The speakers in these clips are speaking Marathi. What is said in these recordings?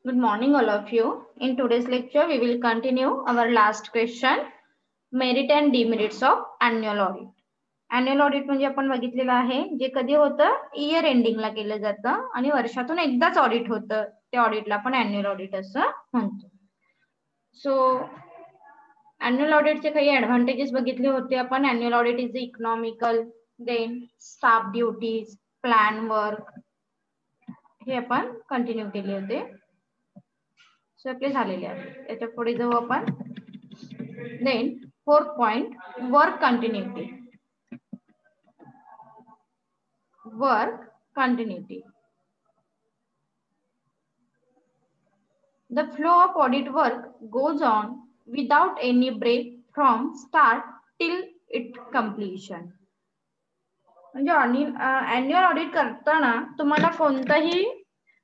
Good morning, all of you. In today's lecture, we will continue our last question, merit and demerits of annual audit. Annual audit म्हणजे आपण बघितलेलं आहे जे कधी होतं इयर एंडिंगला केलं जातं आणि वर्षातून एकदाच ऑडिट होतं. त्या ऑडिटला आपण अॅन्युअल ऑडिट असं म्हणतो. सो अॅन्युअल ऑडिटचे काही ऍडव्हान्टेजेस बघितले होते आपण. Annual audit is economical, then staff duties, plan work हे आपण कंटिन्यू केले होते. सो आपले झालेले आहे. याच्या पुढे जाऊ आपण. Then 4th point, work continuity. Work continuity. The flow of audit work goes on without any break from start till its completion. म्हणजे अॅन्युअल ऑडिट करताना तुम्हाला कोणताही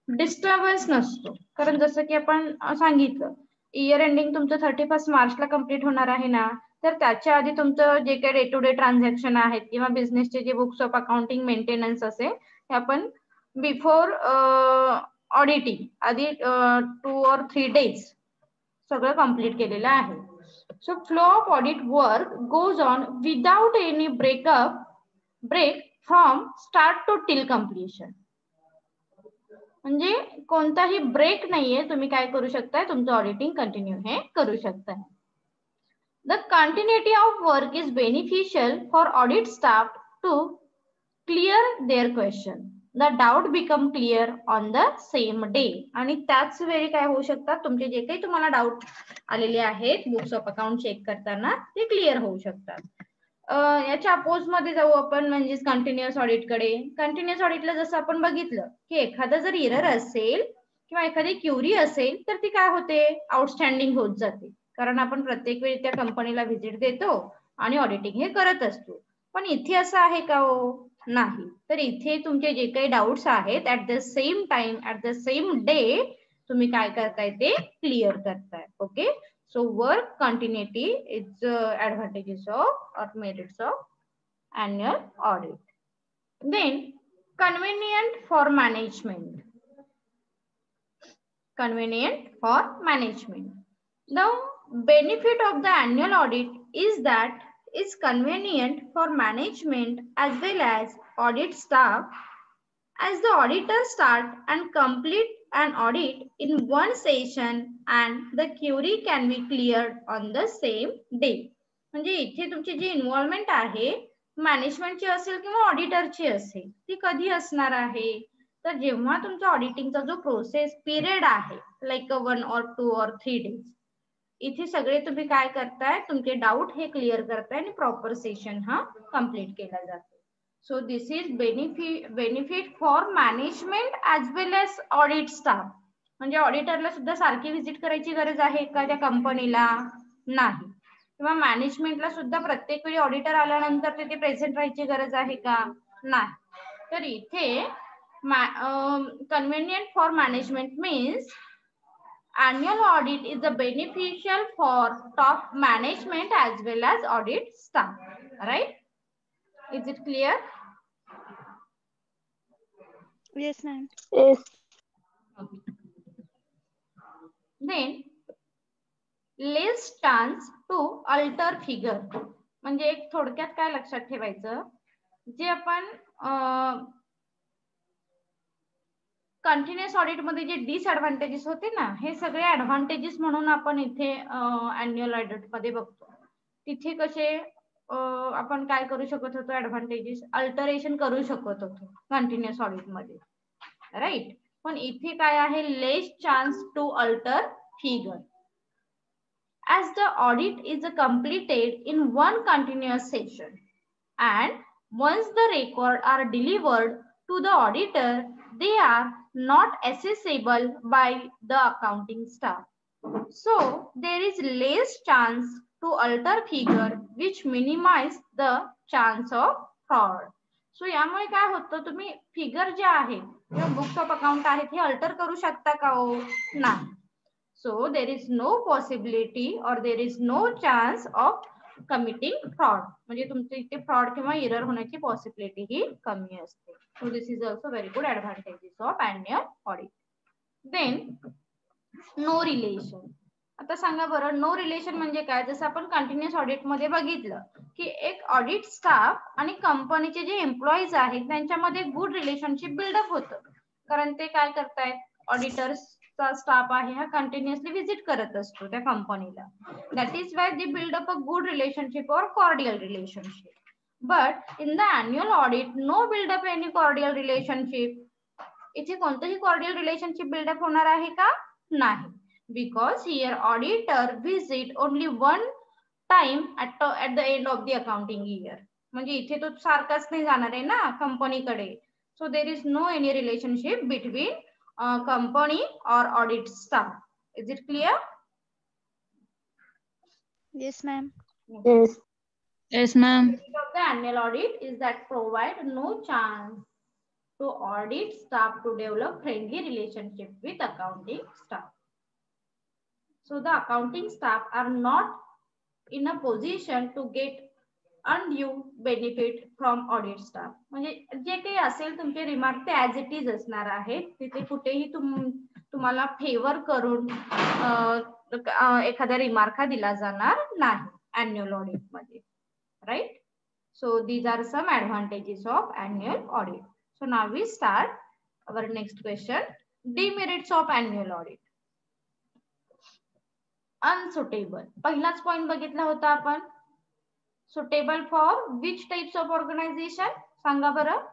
डिस्टर्बन्स नसतो. कारण जसं की आपण सांगितलं इयर एंडिंग तुमचं 31 मार्चला कंप्लीट होणार आहे ना, तर त्याच्या आधी तुमचं जे काही डे टू डे ट्रान्झॅक्शन आहेत किंवा बिझनेसचे जे बुक्स ऑफ अकाउंटिंग मेंटेनन्स असेल हे आपण बिफोर ऑडिटिंग आधी 2 or 3 days सगळं कंप्लीट केलेलं आहे. So flow of audit work goes on without any break from start to till completion. म्हणजे कोणताही ब्रेक नाहीये, तुम्ही काय करू शकताय, तुमचं ऑडिटिंग कंटिन्यू हे करू शकताय. The continuity of work is beneficial for audit staff to clear their question. The doubt become clear on the same day. आणि त्याच वेळी काय होऊ शकतात, तुमचे जे काही तुम्हाला डाऊट आलेले आहेत बुक्स ऑफ अकाउंट चेक करताना ते क्लिअर होऊ शकतात. याच्या अपोज मध्ये जाऊ आपण, म्हणजे कंटिन्युअस ऑडिट कडे. कंटिन्युअस ऑडिटला जसं आपण बघितलं की एखादा जर एरर असेल किंवा एखादी क्युरी असेल तर ती काय होते, आउटस्टँडिंग होत जाते. कारण आपण प्रत्येक वेळी त्या कंपनीला व्हिजिट देतो आणि ऑडिटिंग हे करत असतो. पण इथे असं आहे का हो? नाही. तर इथे तुमचे जे काही डाऊट्स आहेत at the same time at the same day तुम्ही काय करताय ते क्लिअर करताय. Okay. So work continuity is advantages of or merits of annual audit. Then convenient for management. Convenient for management. The benefit of the annual audit is that it's convenient for management as well as audit staff, as the auditor start and complete an audit in one session and the query can be cleared on the same day. म्हणजे इथे तुमची जी इन्व्हॉल्वमेंट आहे मॅनेजमेंटची असेल किंवा ऑडिटरची असेल ती कधी असणार आहे, तर जेव्हा तुमचा ऑडिटिंगचा जो प्रोसेस पिरियड आहे लाईक 1 or 2 or 3 days, इथे सगळे तुम्ही काय करताय, तुमचे डाऊट हे क्लिअर करताय आणि प्रॉपर सेशन हा कंप्लीट केला जातो. So this is benefit for management as well as audit staff. म्हणजे ऑडिटरला सुद्धा सारखी व्हिजिट करायची गरज आहे का त्या कंपनीला? नाही. किंवा मॅनेजमेंटला सुद्धा प्रत्येक वेळी ऑडिटर आल्यानंतर तिथे प्रेझेंट राहायची गरज आहे का? नाही. तर इथे convenient for management means annual audit is a beneficial for top management as well as audit staff. Right? Is it clear? Yes, ma'am. Yes. Then less chance to alter figure. म्हणजे एक थोडक्यात काय लक्षात ठेवायचं, जे आपण कंटिन्युअस ऑडिट मध्ये जे डिसएडव्हान्टेजेस होते ना, हे सगळे ऍडव्हान्टेजेस म्हणून आपण इथे अॅन्युअल ऑडिट मध्ये बघतो. तिथे कसे आपण काय करू शकत होतो, ऍडव्हान्टेजेस अल्टरेशन करू शकत होतो कंटिन्युअस ऑडिट मध्ये, राईट. पण इथे काय आहे, less chance to alter figure. As the audit is completed in one continuous session and once the records are delivered to the auditor, they are not accessible by the accounting staff. So there is less chance to alter figure which minimize the chance of fraud. So यामुळे काय होतं, तुम्ही फिगर जे आहे किंवा बुक्स ऑफ अकाउंट आहेत हे अल्टर करू शकता का हो? नाही. So there is no possibility or there is no chance of committing fraud. म्हणजे तुमचे इथे फ्रॉड किंवा एरर होण्याची पॉसिबिलिटी ही कमी असते. So this is also very good advantages of annual audit. Then no relation. आता सांगा बरं, नो रिलेशन म्हणजे काय? जसं आपण कंटिन्युअस ऑडिट मध्ये बघितलं की एक ऑडिट स्टाफ आणि कंपनीचे जे एम्प्लॉईज आहेत त्यांच्यामध्ये गुड रिलेशनशिप बिल्डअप होतं, कारण ते काय करतायत, ऑडिटर्सचा स्टाफ आहे हा कंटिन्युअसली व्हिजिट करत असतो त्या कंपनीला. That is why they build up a good relationship or cordial relationship. But in the annual audit no build up any cordial relationship. इथे कोणतंही कॉर्डियल रिलेशनशिप बिल्डअप होणार आहे का? नाही. Because here auditor visit only one time at the end of the accounting year. म्हणजे इथे तो सारखाच नाही जाणार आहे ना कंपनीकडे. So there is no any relationship between company or audit staff. Is it clear? Yes, ma'am. Yes. Yes, ma'am. Of the annual audit is that provide no chance to audit staff to develop friendly relationship with accounting staff. So the accounting staff are not in a position to get undue benefit from audit staff. म्हणजे जे काही असेल तुमचे रिमार्क ते ऍज इट इज असणार आहे, तिथे कुठेही तुम्हाला फेवर करून एखादा रिमार्क हा दिला जाणार नाही अॅन्युअल ऑडिट मध्ये, right? So these are some advantages of annual audit. So now we start our next question, demerits of annual audit. Unsuitable, पहिलाच पॉइंट बघितला होता आपण. Suitable for which types of organisation? सांगा बरं.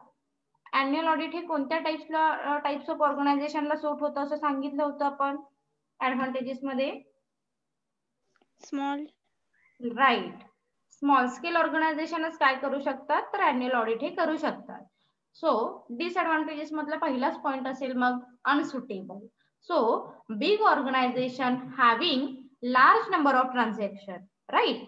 अॅन्युअल ऑडिट हे कोणत्या टाइप्स ऑफ ऑर्गनायझेशनला सूट होतं असं सांगितलं होतं आपण ऍडव्हान्टेजेस मध्ये? स्मॉल. राईट. स्मॉल स्केल ऑर्गनायझेशनच काय करू शकतात, तर अॅन्युअल ऑडिट हे करू शकतात. सो डिसएडव्हान्टेजेस मधला पहिलाच पॉइंट असेल मग unsuitable. So big organisation having large number of transaction, right?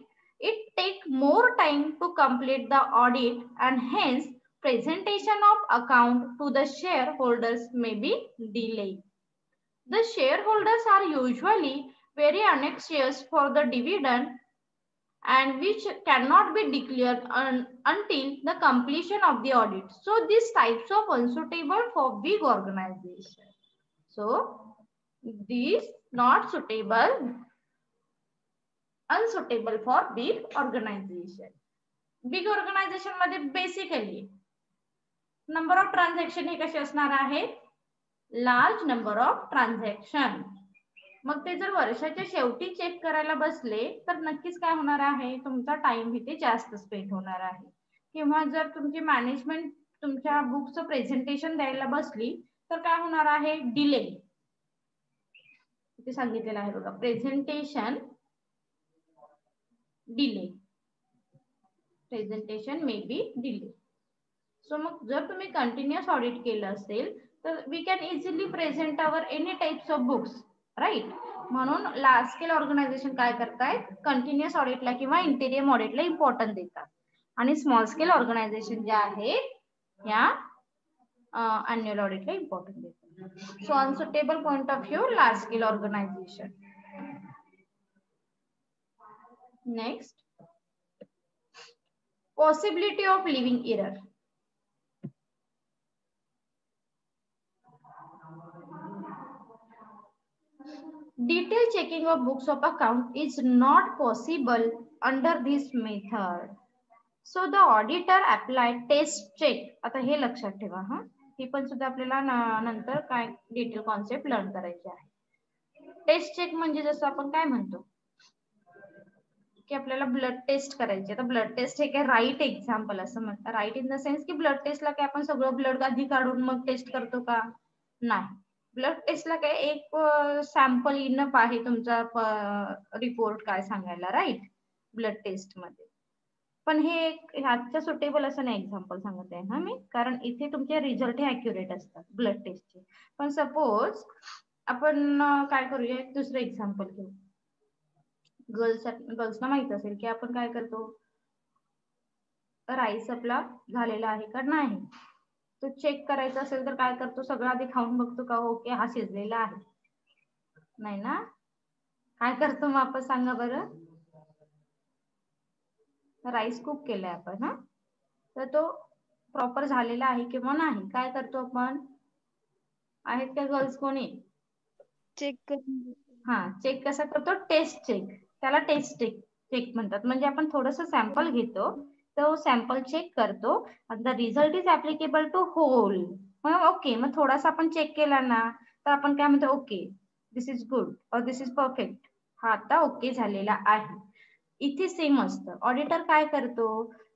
It take more time to complete the audit and hence presentation of account to the shareholders may be delayed. The shareholders are usually very anxious for the dividend and which cannot be declared until the completion of the audit. So these types of unsuitable for big organization. So these not suitable, unsuitable for big organisation. Big organisation मध्ये बेसिकली नंबर ऑफ ट्रान्झॅक्शन हे कसे असणार आहे, लार्ज नंबर ऑफ ट्रान्झॅक्शन. मग ते जर वर्षाच्या शेवटी चेक करायला बसले तर नक्कीच काय होणार आहे, तुमचा टाइम इथे जास्त स्पेंड होणार आहे. किंवा जर तुमची मॅनेजमेंट तुमच्या बुकचं प्रेझेंटेशन द्यायला बसली तर काय होणार आहे, डिले. इथे सांगितलेलं आहे बघा, presentation delay, presentation may be delay. So मग जर तुम्ही कंटिन्युअस ऑडिट केलं असेल तर we can easily present our any types of books, right? म्हणून लार्ज स्केल ऑर्गनायझेशन काय करतायत, कंटिन्युअस ऑडिटला किंवा इंटेरियम ऑडिटला इम्पॉर्टन्स देतात आणि स्मॉल स्केल ऑर्गनायझेशन ज्या आहेत या अॅन्युअल ऑडिटला इम्पॉर्टन्स देतात. So unsuitable point of view large scale organisation. Next, possibility of leaving error. Detailed checking of books of account is not possible under this method. So the auditor applied test check. आता हे लक्षात ठेवा हा, ही पण सुद्धा आपल्याला नंतर काय डिटेल कॉन्सेप्ट लर्न करायची आहे. टेस्ट चेक म्हणजे जसं आपण काय म्हणतो की आपल्याला ब्लड टेस्ट करायची. आता ब्लड टेस्ट हे काय राईट एक्झाम्पल असं म्हणतात, राईट इन द सेन्स की ब्लड टेस्टला काय आपण सगळं ब्लड आधी काढून मग टेस्ट करतो का? नाही. ब्लड टेस्टला काय एक सॅम्पल इनफ आहे तुमचा रिपोर्ट काय सांगायला, राईट, ब्लड टेस्ट मध्ये. पण हे ह्याच्या सुटेबल असं नाही एक्झाम्पल सांगत आहे ना मी, कारण इथे तुमचे रिझल्ट हे अॅक्युरेट असतात ब्लड टेस्टचे. पण सपोज आपण काय करूया, एक दुसरं एक्झाम्पल घेऊ. गर्ल्सना माहित असेल की आपण काय करतो, राईस आपला झालेला आहे का नाही तो चेक करायचा असेल तर काय करतो, सगळं आधी खाऊन बघतो का ओके हा शिजलेला आहे, नाही ना. काय करतो मग आपण सांगा बरं, राईस कुक केलाय आपण हा, तर तो प्रॉपर झालेला आहे किंवा नाही, काय करतो आपण, आहेत का गर्ल्स कोणी? चेक करून. हा चेक कसा करतो, टेस्ट चेक, त्याला टेस्ट चेक म्हणतात. म्हणजे आपण थोडस सॅम्पल घेतो, तो सॅम्पल चेक करतो आणि the result is applicable to whole. मग ओके, मग थोडासा आपण चेक केला ना तर आपण काय म्हणतो, ओके दिस इज गुड और दिस इज परफेक्ट, हा आता ओके झालेला आहे. इथे सेम असतं. ऑडिटर काय करतो,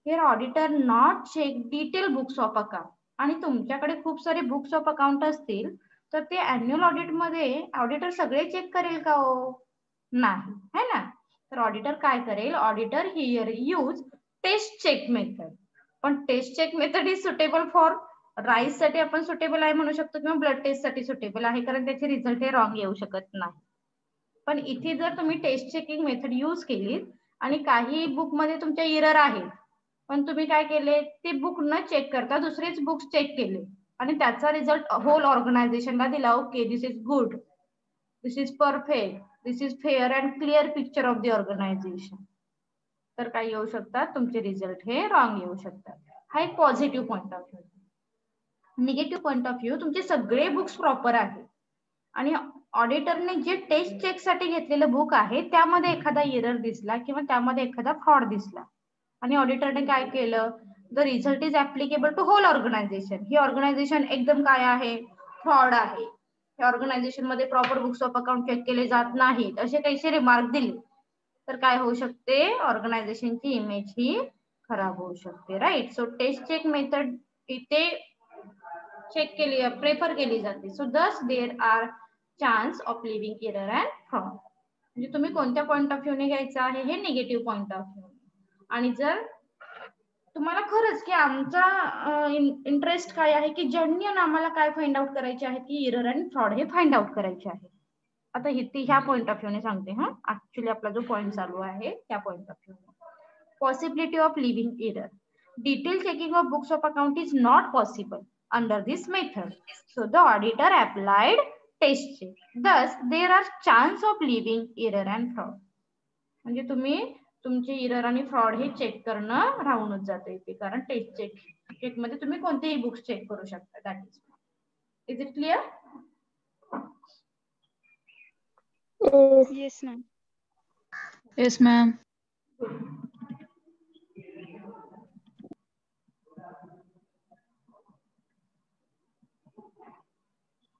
here auditor not check detail books of account. आणि तुमच्याकडे खूप सारे बुक्स ऑफ अकाउंट असतील तर ते अॅन्युअल ऑडिट मध्ये ऑडिटर सगळे चेक करेल का हो, नाही है ना. तर ऑडिटर काय करेल, auditor here use test check method. पण test check method is suitable for rice साठी आपण सुटेबल आहे म्हणू शकतो, किंवा ब्लड टेस्ट साठी सुटेबल आहे, कारण त्याचे रिझल्ट हे रॉंग येऊ शकत नाही. पण इथे जर तुम्ही टेस्ट चेकिंग मेथड यूज केली आणि काही बुक मध्ये तुमच्या एरर आहे, पण तुम्ही काय केले, ते बुक न चेक करता दुसरेच बुक्स चेक केले आणि त्याचा रिझल्ट होल ऑर्गनायझेशनला दिला, okay this is good, this is perfect, this is fair and clear picture of the organisation, तर काय येऊ शकतात, तुमचे रिझल्ट हे रॉंग येऊ शकतात. हा एक positive point of view. Negative point of view, तुमचे सगळे बुक्स प्रॉपर आहेत आणि ऑडिटरने जे टेस्ट चेक साठी घेतलेलं बुक आहे त्यामध्ये एखादा एरर दिसला किंवा त्यामध्ये एखादा फ्रॉड दिसला आणि ऑडिटरने काय केलं, the result is applicable to whole organisation. ही ऑर्गनायझेशन एकदम काय आहे, फ्रॉड आहे, या ऑर्गनायझेशन मध्ये proper books of account check केले जात नाहीत, असे काहीसे रिमार्क दिले, तर काय होऊ शकते, ऑर्गनायझेशनची इमेज ही खराब होऊ शकते. Right. So test check method इथे चेक केली, प्रेफर केली जाते. So thus there are chance of leaving error and fraud. म्हणजे तुम्ही कोणत्या पॉईंट ऑफ व्ह्यू ने घ्यायचं आहे, हे निगेटिव्ह पॉईंट ऑफ व्ह्यू. आणि जर तुम्हाला खरंच की आमचा इंटरेस्ट काय आहे की जेन्युइन आम्हाला काय फाइंड आउट करायचे आहे की एरर आणि फ्रॉड हे फाइंड आउट करायचे आहे. आता इथे ह्या पॉईंट ऑफ व्ह्यू ने सांगते. हा ऍक्च्युली आपला जो पॉईंट चालू आहे त्या point of view. Possibility of leaving error. Detail checking of books of account is not possible under this method. So the auditor applied test check. Thus there are chance of leaving error and fraud. म्हणजे तुम्ही तुमचे एरर आणि फ्रॉड हे चेक करणं राहूनच जाते इथे, कारण टेस्ट चेक मध्ये तुम्ही कोणतेही बुक्स चेक करू शकता. That is it clear? Yes, ma'am. Yes, ma'am.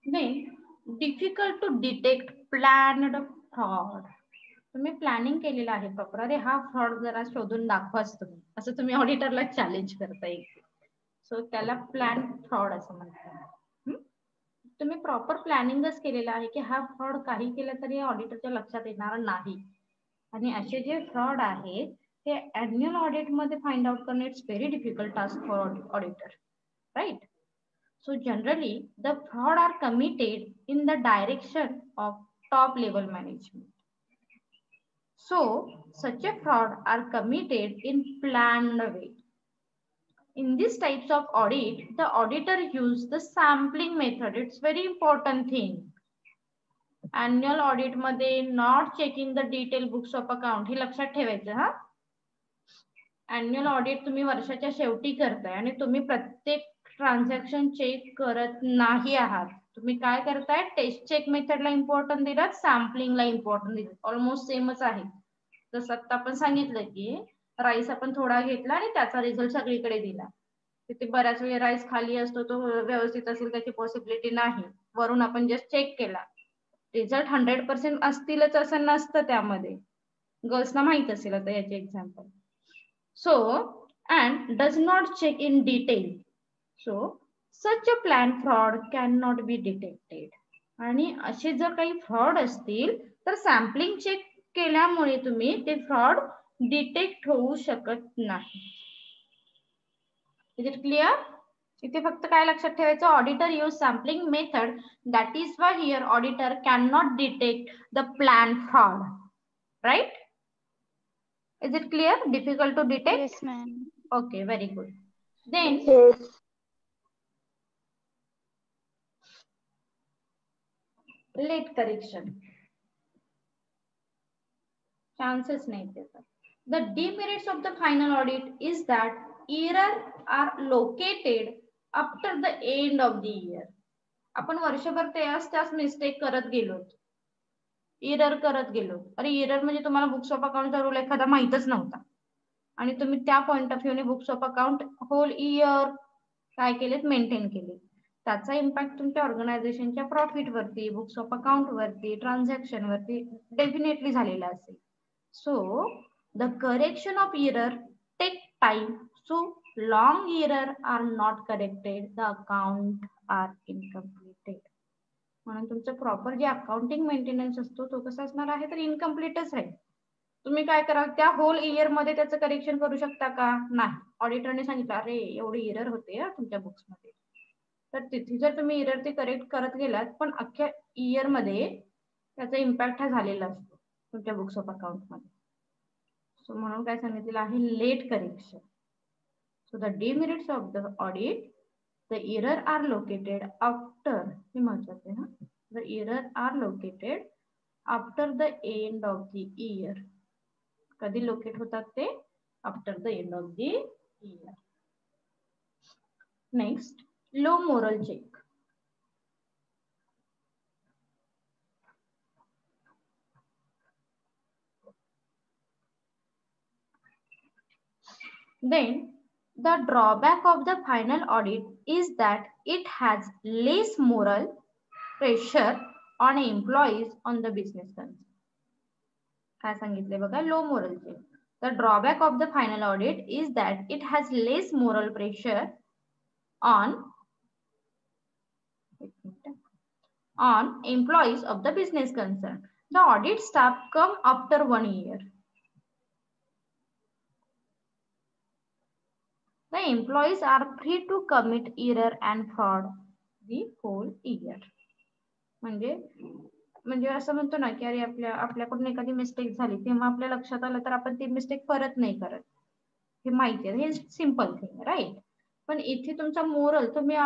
Then difficult to detect planned fraud. तुम्ही प्लॅनिंग केलेलं आहे प्रॉपर, अरे हा फ्रॉड जरा शोधून दाखवाच तुम्ही, असं तुम्ही ऑडिटरला चॅलेंज करता येईल. सो त्याला प्लॅन फ्रॉड असं म्हणतात. तुम्ही प्रॉपर प्लॅनिंगच केलेलं आहे की हा फ्रॉड काही केला तरी ऑडिटरच्या लक्षात येणार नाही. आणि असे जे फ्रॉड आहेत ते अॅन्युअल ऑडिट मध्ये फाइंड आउट करणं it's very difficult task for auditor. Right. So generally, the fraud are committed in the direction of top level management. So such a fraud are committed in planned way. In these types of audit, the auditor use the sampling method. It's very important thing. Annual audit मध्ये not checking the detail books of account हे लक्षात ठेवायचं. हा अॅन्युअल ऑडिट तुम्ही वर्षाच्या शेवटी करताय आणि तुम्ही प्रत्येक ट्रान्झॅक्शन चेक करत नाही आहात. तुम्ही काय करताय, टेस्ट चेक मेथडला इम्पॉर्टन्स दिलात, सॅम्पलिंगला इम्पॉर्टन्स दिलात. ऑलमोस्ट सेमच आहे. जसं आता आपण सांगितलं की राईस आपण थोडा घेतला आणि त्याचा रिझल्ट सगळीकडे दिला. तिथे बऱ्याच वेळ राईस खाली असतो, तो व्यवस्थित असेल त्याची पॉसिबिलिटी नाही, वरून आपण जस्ट चेक केला, रिझल्ट 100% असतीलच असं नसतं त्यामध्ये. गर्ल्सना माहित असेल आता याचे example. So and does not check in detail. So such a planned fraud cannot be detected. आणि असे जर काही फ्रॉड असतील तर सॅम्पलिंग चेक केल्यामुळे तुम्ही ते फ्रॉड डिटेक्ट होऊ शकत नाही. Is it clear? इथे फक्त काय लक्षात ठेवायचं, auditor use sampling method, that is why here auditor can not detect the plan fraud. Right? Is it clear? Difficult to detect? Yes, ma'am. Okay, very good. Then late correction. Chances nahi deta. The demerits of the final audit is that errors are located after the end of the year. आपण वर्षभर त्याच मिस्टेक करत गेलो एरर करत गेलो, अरे एरर म्हणजे तुम्हाला बुक्स ऑफ अकाउंटचा रूल एखादा माहितच नव्हता आणि तुम्ही त्या पॉइंट ऑफ व्ह्यूने books of account whole year काय केलेत, मेंटेन केले, त्याचा इम्पॅक्ट तुमच्या ऑर्गनायझेशनच्या प्रॉफिट वरती, बुक्स ऑफ अकाउंट वरती, ट्रान्झॅक्शन वरती डेफिनेटली झालेला असेल. So the correction of error take time. सो long error are not corrected, the account are incompleted. म्हणून तुमचं प्रॉपर जे अकाउंटिंग मेंटेनन्स असतो तो कसा असणार आहे, तर इनकम्प्लीटच राहील. तुम्ही काय करा, त्या होल इयर मध्ये त्याचं करेक्शन करू शकता का, नाही. ऑडिटरने सांगितलं अरे एवढी एरर होते तुमच्या बुक्स मध्ये, तर तिथे जर तुम्ही एरर ते करेक्ट करत गेलात पण अख्ख्या इयर मध्ये त्याचा इम्पॅक्ट हा झालेला असतो तुमच्या बुक्स ऑफ अकाउंट मध्ये. सो म्हणून काय सांगितलेलं आहे, late correction. So the demerits of the audit, the error are located after, हे महत्वाचे आहे, the error are located after the end of the year. कधी लोकेट होतात ते, after the end of the year. Next, low moral check. Then the drawback of the final audit is that it has less moral pressure on employees on the business concern. काय सांगितले बघा, low moral check. The drawback of the final audit is that it has less moral pressure on employees of the business concern. The audit staff come after 1 year. The employees are free to commit error and fraud the whole year. म्हणजे असं म्हणतो ना की अरे आपल्याकडून एखादी मिस्टेक झाली तेव्हा आपल्या लक्षात आलं तर आपण ती मिस्टेक परत नाही करत, हे माहिती आहे, हे सिंपल थिंग राईट. पण इथे तुमचा मोरल, तुम्ही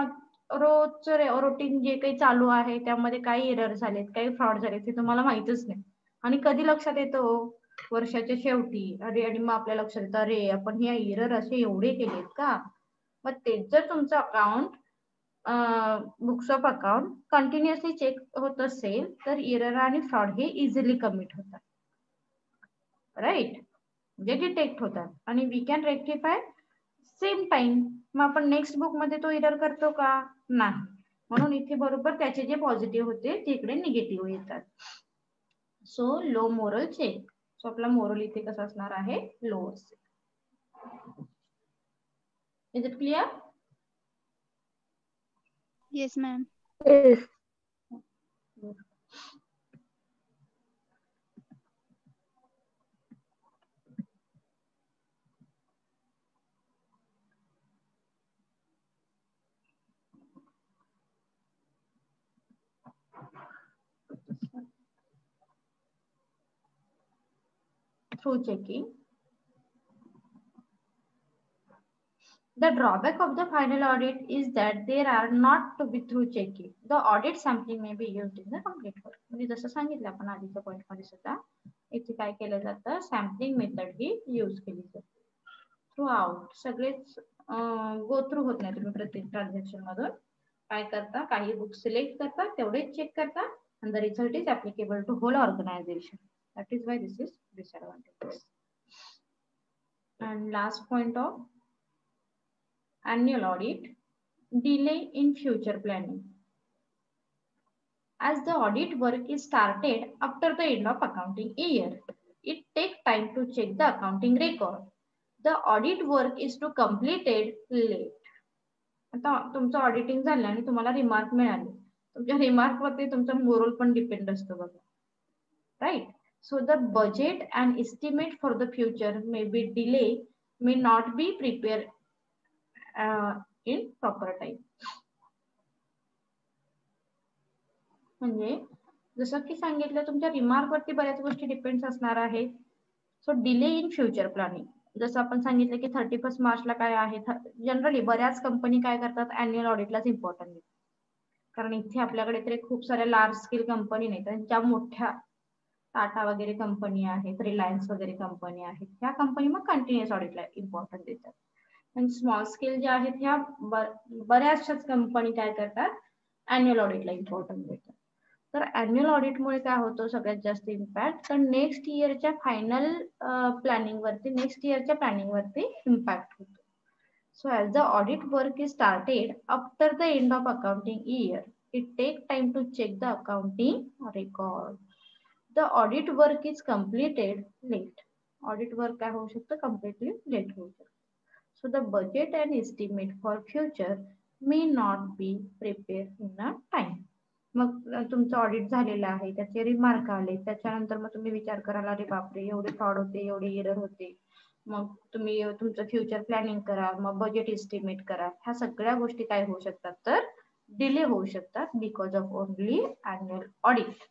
रोजचं रुटीन जे काही चालू आहे त्यामध्ये काही एरर झालेत, काही फ्रॉड झालेत ते तुम्हाला माहितच नाही आणि कधी लक्षात येतो, वर्षाच्या शेवटी. अरे आणि मग आपल्या लक्षात येतं अरे आपण हे एरर असे एवढे केलेत का. मग तेच जर तुमचं account books of account continuously check होत असेल तर एरर आणि फ्रॉड हे इझिली कमिट होतात, राईट, म्हणजे डिटेक्ट होतात आणि we can rectify same time. मग आपण नेक्स्ट बुक मध्ये तो एरर करतो का, नाही. म्हणून इथे बरोबर त्याचे जे पॉझिटिव्ह होते तिकडे निगेटिव्ह येतात. So low moral check. So आपला मोरल इथे कसा असणार आहे, लो असेल. Is it clear? Yes, ma'am. Yes. Through checking. The drawback of the final audit is that there are not to be through checking. The audit sampling may be used in the complete work. म्हणजे जसं सांगितलं आपण आधीच्या पॉइंट मध्ये सुद्धा इथे काय केलं जातं, सॅम्पलिंग मेथड ही यूज केली जाते. थ्रू आउट सगळेच गो थ्रू होत नाही, तुम्ही प्रत्येक ट्रान्झॅक्शन मधून काय करता, काही बुक सिलेक्ट करता, तेवढेच चेक करता and the result is applicable to whole organization. That is why this is disadvantageous. And last point of annual audit, delay in future planning. As the audit work is started after the end of accounting year, it takes time to check the accounting record. The audit work is to completed late. आता तुमचं ऑडिटिंग झालं आणि तुम्हाला रिमार्क मिळाले, तुमच्या रिमार्क वरती तुमचा मोरल पण डिपेंड असतो बघा, right. So the budget and estimate for the future may be delay, may not be prepare in proper time. म्हणजे जसं की सांगितलं तुमच्या रिमार्क वरती बऱ्याच गोष्टी डिपेंड असणार आहेत. So delay in future planning, जसं आपण सांगितलं की 31 मार्चला काय आहे, जनरली बऱ्याच कंपनी काय करतात, अॅन्युअल ऑडिटलाच इम्पॉर्टन्ट देतात. कारण इथे आपल्याकडे तरी खूप साऱ्या लार्ज स्केल कंपनी नाही, तर ज्या मोठ्या टाटा वगैरे कंपनी आहेत, रिलायन्स वगैरे कंपनी आहेत, ह्या कंपनी मग कंटिन्युअस ऑडिटला इम्पॉर्टन्स देतात. आणि स्मॉल स्केल ज्या आहेत ह्या बऱ्याचशाच कंपनी काय करतात, अॅन्युअल ऑडिटला इम्पॉर्टन्स देतात. तर अॅन्युअल ऑडिटमुळे काय होतं सगळ्यात जास्त इम्पॅक्ट, तर नेक्स्ट इयरच्या फायनल प्लॅनिंग वरती, नेक्स्ट इयरच्या प्लॅनिंग वरती इम्पॅक्ट होतो. So as the audit work is started after the end of accounting year, it takes time to check the accounting record. The audit work is completed late. Audit work काय होऊ शकतं, completely late होऊ शकतं. So the budget and estimate for future may not be prepared in a time. मग तुमचं ऑडिट झालेलं आहे, त्याचे रिमार्क आले, त्याच्यानंतर मग तुम्ही विचार कराल अरे बापरे एवढे फ्रॉड होते, एवढे एरर होते. मग तुम्ही तुमचं फ्युचर प्लॅनिंग करा, मग बजेट एस्टिमेट करा. ह्या सगळ्या गोष्टी काय होऊ शकतात, तर डिले होऊ शकतात because of only annual audit.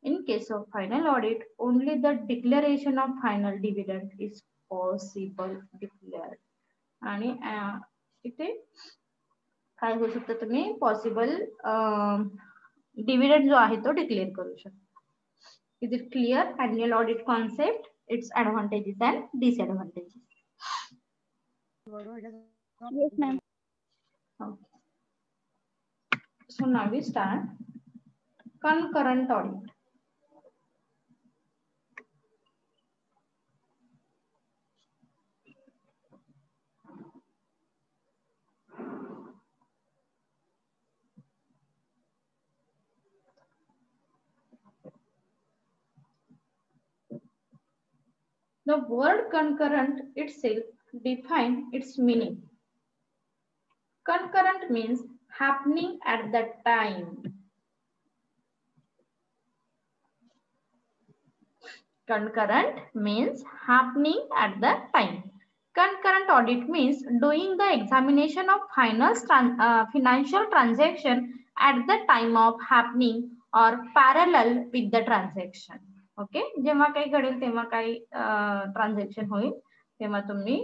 In case of final audit, only the declaration of final dividend is possible declared. आणि इथे काय होऊ शकतं, तुम्ही पॉसिबल डिव्हिडंड जो आहे तो डिक्लेअर करू शकता. Is it clear? Annual audit concept, its advantages and disadvantages. Yes, ma'am. Okay. So now we start concurrent audit. The word concurrent itself defines its meaning. Concurrent means happening at that time. Concurrent means happening at that time. Concurrent audit means doing the examination of financial transaction at the time of happening or parallel with the transaction. Okay, जेव्हा काही घडेल तेव्हा काही ट्रान्झॅक्शन होईल तेव्हा तुम्ही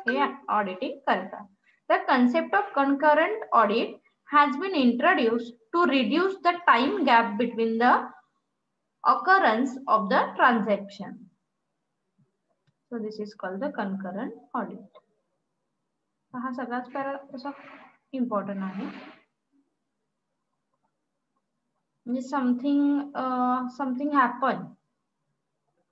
हे ऑडिटिंग करता. The concept of concurrent audit has been introduced to reduce the time gap between the occurrence of the transaction. So this is called the concurrent audit. हा सगळाच पॅरा तसा इम्पॉर्टंट आहे. म्हणजे समथिंग हॅपन,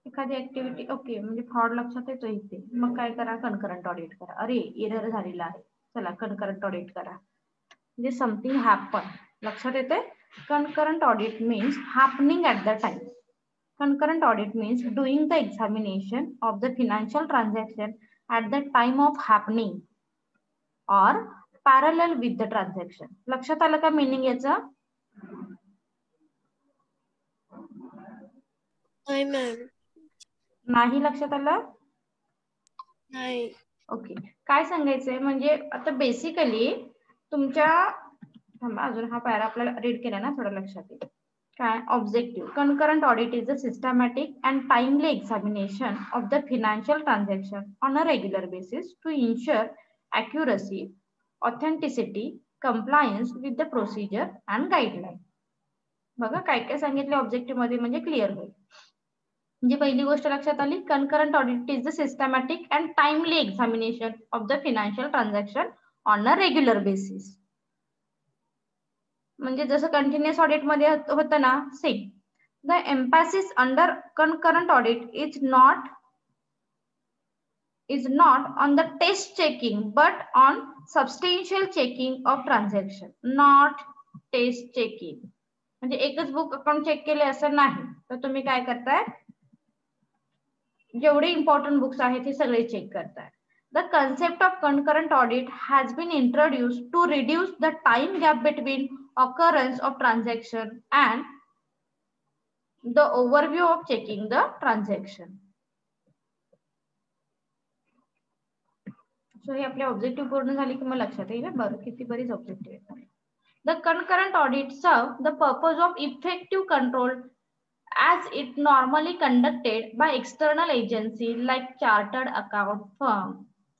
एखादी ऍक्टिव्हिटी, ओके म्हणजे फ्रॉड लक्षात येतो इथे, मग काय करा, कनकरंट ऑडिट करा. अरे एरर झालेला आहे, चला कनकरंट ऑडिट करा. म्हणजे समथिंग हॅपन लक्षात येते. Concurrent audit means happening at the time. Concurrent audit means doing the examination of the financial transaction at the time of happening or parallel with the transaction. लक्षात आलं का मीनिंग याचं? नाही मॅम. नाही लक्षात आलं? नाही. ओके, काय सांगायचंय म्हणजे आता बेसिकली तुमच्या, थांबा अजून हा पॅरा आपल्याला रीड केला ना थोडं लक्षात येईल. काय objective, concurrent audit is a systematic and timely examination of the financial transaction on a regular basis to ensure accuracy, authenticity, compliance with the procedure and guideline. बघा काय काय सांगितले ऑब्जेक्टिव्ह मध्ये म्हणजे क्लिअर होईल. म्हणजे पहिली गोष्ट लक्षात आली, concurrent audit is the systematic and timely examination of the financial transaction on a regular basis. म्हणजे जसं कंटिन्युअस ऑडिट मध्ये होतं ना, same. The emphasis under concurrent audit is not on the test checking but on substantial checking of transaction. Not test checking म्हणजे एकच बुक अकाउंट चेक केले असं नाही, तर तुम्ही काय करताय, जेवढे इम्पॉर्टंट बुक्स आहेत हे सगळे चेक करताय. The concept of concurrent audit has been introduced to reduce the time gap between occurrence of transaction and the overview of checking the transaction. So हे आपले ऑब्जेक्टिव्ह पूर्ण झाले की मग लक्षात येईल बरं किती बरीच ऑब्जेक्टिव्ह आहेत. The concurrent audit serve the purpose of effective control as it normally conducted by external agency like chartered account firm.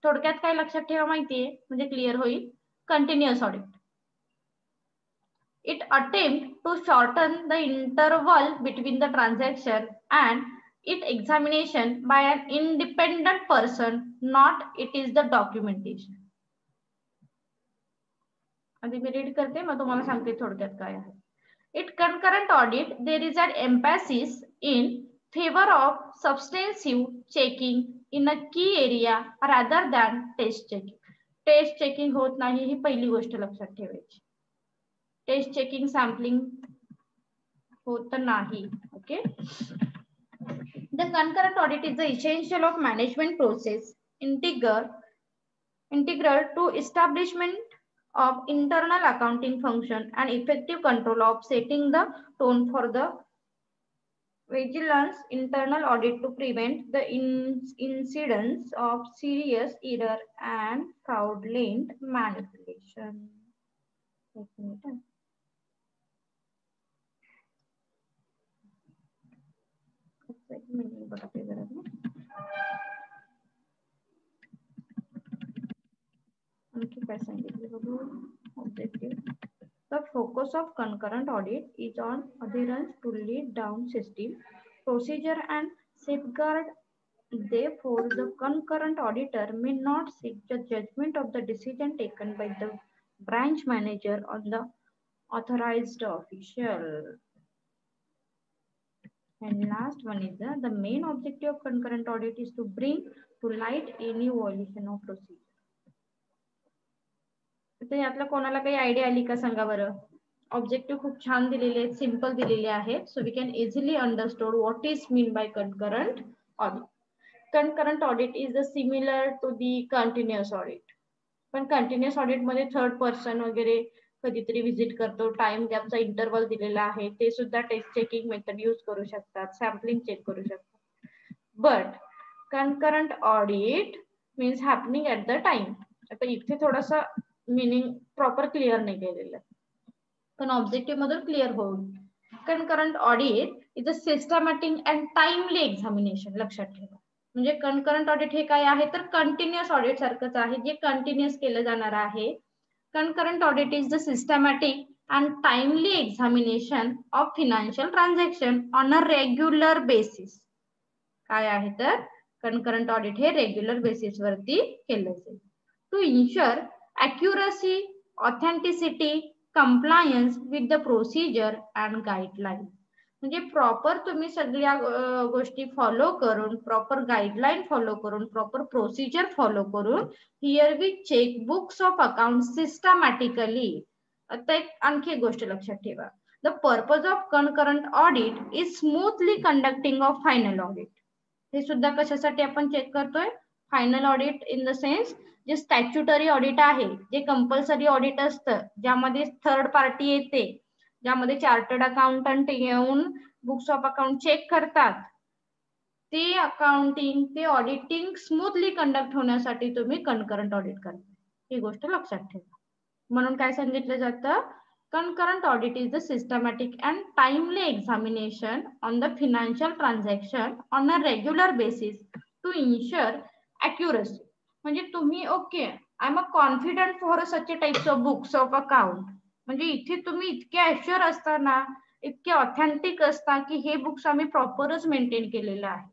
थोडक्यात काय लक्षात ठेवा माहितीये म्हणजे क्लिअर होईल. Continuous audit, it attempt to shorten the interval between the transaction and its examination by an independent person, not it is the documentation. आधी मी रीड करते मग तुम्हाला सांगते थोडक्यात काय आहे. In concurrent audit, there is an emphasis in favor of substantive checking in a key area rather than test checking. Test checking होत नाही ही पहिली गोष्ट लक्षात ठेवायची. टेस्ट चेकिंग सॅम्पलिंग होत नाही. Okay. The concurrent audit is the essential of management process, integral to establishment of internal accounting function and effective control of setting the tone for the vigilance internal audit to prevent the incidence of serious error and fraudulent manipulation. Objective. The focus of concurrent audit is on adherence to lead down system, procedure and safeguard. Therefore, the concurrent auditor may not seek the judgment of the decision taken by the branch manager on the authorized official. And last one is the main objective of concurrent audit is to bring to light any violation of procedure. तर यातला कोणाला काही आयडिया आली का सांगा बरं. ऑब्जेक्टिव्ह खूप छान दिलेले आहेत, सिंपल दिलेले आहेत. So we can easily understand what is mean by concurrent audit. Concurrent audit is similar to the continuous audit. पण कंटिन्युअस ऑडिट मध्ये थर्ड पर्सन वगैरे कधीतरी विजिट करतो, टाइम गॅपचा इंटरवल दिलेला आहे, ते सुद्धा टेस्ट चेकिंग मेथड यूज करू शकतात, सॅम्पलिंग चेक करू शकतात. But concurrent audit means happening at the time. आता इथे थोडासा मीनिंग प्रॉपर क्लिअर नाही केलेलं, पण ऑब्जेक्टिव्ह मधून क्लिअर होईल. Concurrent audit is a systematic and timely examination. लक्षात ठेवा. म्हणजे कनकरंट ऑडिट हे काय आहे तर कंटिन्युअस ऑडिट सारखंच आहे, जे कंटिन्युअस केलं जाणार आहे. Concurrent audit is the systematic and timely examination of financial transaction on a regular basis. काय आहे तर कनकरंट ऑडिट हे रेग्युलर बेसिस वरती केलं जाईल. To ensure accuracy, authenticity, compliance with the procedure and guideline. म्हणजे प्रॉपर तुम्ही सगळ्या गोष्टी फॉलो करून, प्रॉपर गाईडलाईन फॉलो करून, प्रॉपर प्रोसिजर फॉलो करून here we check books of account systematically. आता एक आणखी एक गोष्ट लक्षात ठेवा. The purpose of concurrent audit is smoothly conducting of final audit. हे सुद्धा कशासाठी आपण चेक करतोय. Final audit in the sense जे स्टॅच्युटरी ऑडिट आहे, जे कंपल्सरी ऑडिट असतं, ज्यामध्ये थर्ड पार्टी येते, ज्यामध्ये चार्टर्ड अकाउंटंट येऊन बुक्स ऑफ अकाउंट चेक करतात, ते अकाउंटिंग, ते ऑडिटिंग स्मूथली कंडक्ट होण्यासाठी तुम्ही कनकरंट ऑडिट करता. ही गोष्ट लक्षात ठेवा. म्हणून काय सांगितलं जातं, concurrent audit is the systematic and timely examination on the financial transaction on a regular basis to ensure accuracy. म्हणजे तुम्ही okay, I am confident for such types of books of account. म्हणजे इथे तुम्ही इतके अश्युअर असता ना, इतके ऑथेंटिक असता की हे बुक्स आम्ही प्रॉपरच मेंटेन केलेलं आहे,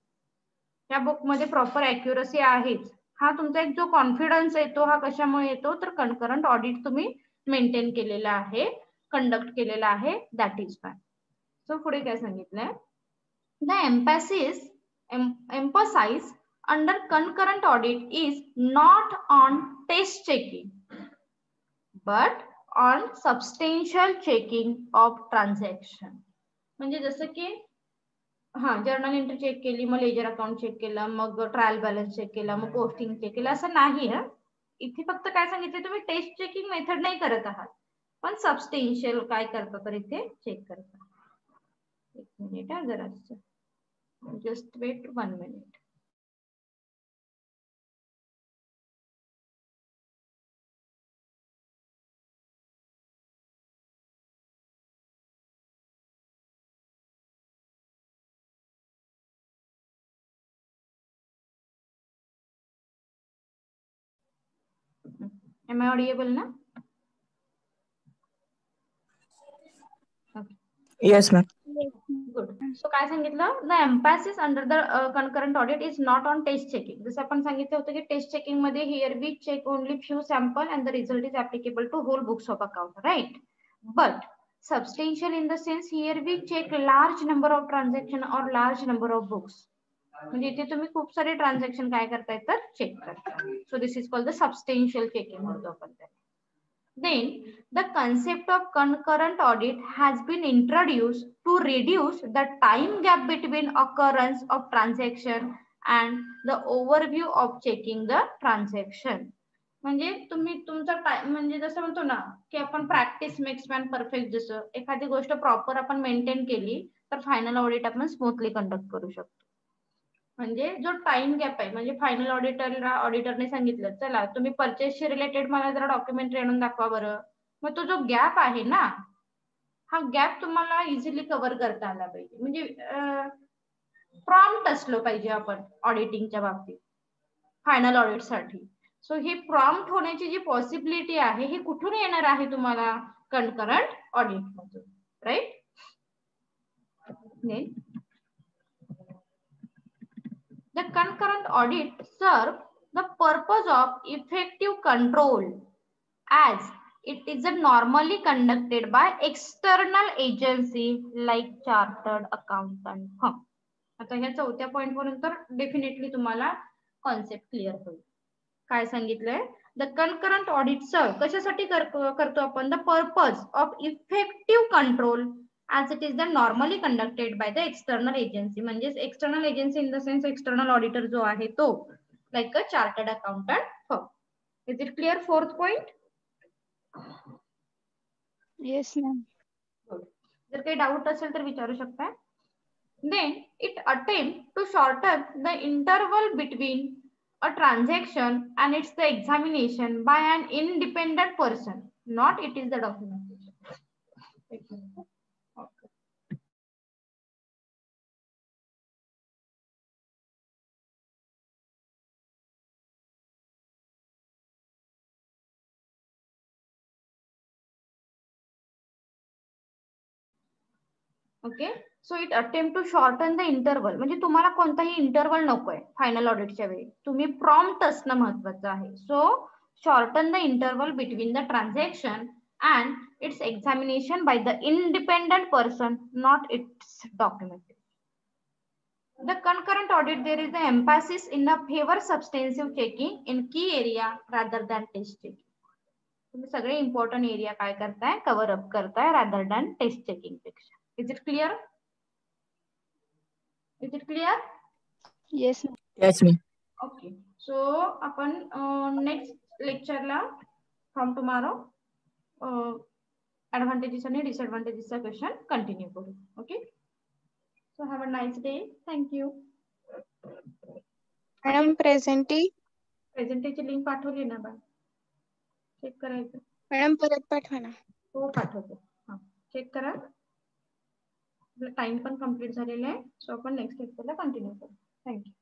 त्या बुक मध्ये प्रॉपर अॅक्युरसी आहेच. हा तुमचा एक जो कॉन्फिडन्स येतो हा कशामुळे येतो तर कनकरंट ऑडिट तुम्ही मेंटेन केलेला आहे, कंडक्ट केलेला आहे, दॅट इज फाय. सो पुढे काय सांगितलंय, the emphasise under concurrent audit is not on test checking but on substantial checking of transaction. म्हणजे जसं की जर्नल एंट्री चेक केली, मग लेजर अकाउंट चेक केला, मग ट्रायल बॅलन्स चेक केला, मग पोस्टिंग चेक केलं, असं नाही. इथे फक्त काय सांगितलं, तुम्ही टेस्ट चेकिंग मेथड नाही करत आहात, पण सबस्टेन्शियल काय करता तर इथे चेक करता. एक मिनिट जरा, just weight 1 minute. Am I audible now? Okay. Yes, ma'am. Good. So काय सांगितलं, the emphasis under the concurrent audit is not on test checking. जसं आपण सांगितलं होतं की टेस्ट चेकिंग मध्ये here we check only few sample and the result is applicable to whole books of account, right? But Substantial in the sense here we check large number of transaction or large number of books. म्हणजे इथे तुम्ही खूप सारे ट्रान्झॅक्शन काय करताय तर चेक करताय. So this is called the substantial checking म्हणतो आपण त्याला. Then the concept of concurrent audit has been introduced to reduce the time gap between occurrence of transaction and the overview of checking the transaction. म्हणजे तुम्ही तुमचा टाइम म्हणजे जसं म्हणतो ना की आपण प्रॅक्टिस मेक्स मॅन परफेक्ट, जसं एखादी गोष्ट प्रॉपर आपण मेंटेन केली तर फायनल ऑडिट आपण स्मूथली कंडक्ट करू शकतो. म्हणजे जो टाइम गॅप आहे, म्हणजे फायनल ऑडिटरने सांगितलं चला तुम्ही परचेसशी रिलेटेड मला जरा डॉक्युमेंटरी आणून दाखवा बरं, मग तो जो गॅप आहे ना हा गॅप तुम्हाला इझिली कव्हर करता आला पाहिजे. म्हणजे प्रॉम्प्ट असलो पाहिजे आपण ऑडिटिंगच्या बाबतीत फायनल ऑडिट साठी. सो हे प्रॉम्प्ट होण्याची जी पॉसिबिलिटी आहे हे कुठून येणार आहे तुम्हाला, कनकरंट ऑडिट मधून, right. The concurrent audit serve the purpose of effective control as it is normally conducted by external agency like chartered accountant firm. आता ह्या चौथ्या पॉइंट वरून तर डेफिनेटली तुम्हाला कॉन्सेप्ट क्लिअर होईल. काय सांगितलंय, द कनकरंट ऑडिट सर्व कशासाठी करतो आपण, the purpose of effective control as it is the normally conducted by the external agency. म्हणजे external agency in the sense external auditor जो आहे तो like a chartered accountant firm. Is it clear? Fourth point. Yes, ma'am. जर काही डाऊट असेल तर विचारू शकता. Then it attempt to shorten the interval between a transaction and its the examination by an independent person, not it is the documentation. Okay. So it attempt to shorten the interval, म्हणजे तुम्हाला कोणताही इंटरवल नकोय फायनल ऑडिटच्या वेळी, तुम्ही प्रॉम्प्ट असणं महत्वाचं आहे. So shorten the interval between the transaction and its examination by the independent person, not its documentation. The concurrent audit, there is the emphasis in the favor substantive checking in key area rather than test checking. तुम्ही सगळे इम्पॉर्टंट एरिया काय करताय, कव्हर अप करताय rather than टेस्ट चेकिंग पेक्षा. Is it clear? Is it clear? Yes, ma'am. Yes, ma'am. Okay. So आपण नेक्स्ट लेक्चरला फ्रॉम टुमारो ऍडव्हान्टेजेस आणि डिसएडव्हान्टेजेसचा क्वेश्चन कंटिन्यू करू. Okay. So have a nice day. Thank you. Madam प्रेझेंटेची लिंक पाठवली ना बा, चेक करायचं. मॅडम परत पाठवा ना. हो पाठवतो. हा चेक करा. आपला टाइम पण कंप्लीट झालेला आहे. सो आपण नेक्स्ट लेक्चरला कंटिन्यू करू. थँक्यू.